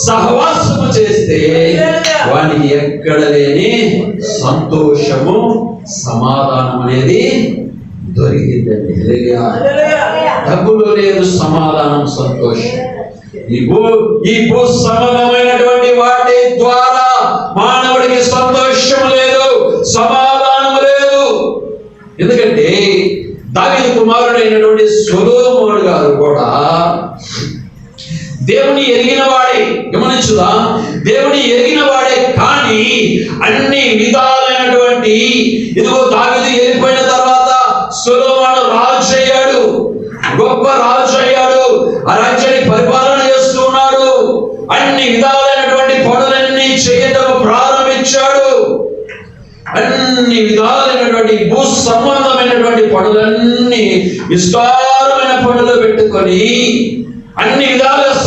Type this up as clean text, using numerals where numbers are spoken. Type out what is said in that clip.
సహవాసము చేస్తే వానికి ఎక్కడ లేని సంతోషము సమాధానం అనేది దొరికిందండి. డబ్బులో లేదు సమాధానం, సంతోషం. ఈ భూ సంబంధమైనటువంటి వాటి ద్వారా మానవుడికి సంతోషం లేదు, సమాధానం లేదు. ఎందుకంటే దావీదు కుమారుడైనటువంటి సొలొమోను గారు కూడా దేవుని ఎరిగిన వాడే, గమనించుదా, దేవుని ఎరిగిన వాడే. కానీ అన్ని విధాలైనటువంటి ఇదిగో దావీదు వెళ్ళిపోయిన తర్వాత సొలొమోను రాజు అయ్యాడు, గొప్ప రాజు అయ్యాడు, ఆ రాజ్యాన్ని పరిపాలన చేస్తూ ఉన్నాడు. అన్ని విధాలైనటువంటి పనులన్నీ చేయటం ప్రారంభించాడు. అన్ని విధాలైనటువంటి భూ సంబంధమైనటువంటి పనులన్నీ విస్తారమైన పనులు పెట్టుకొని అన్ని విధాలుగా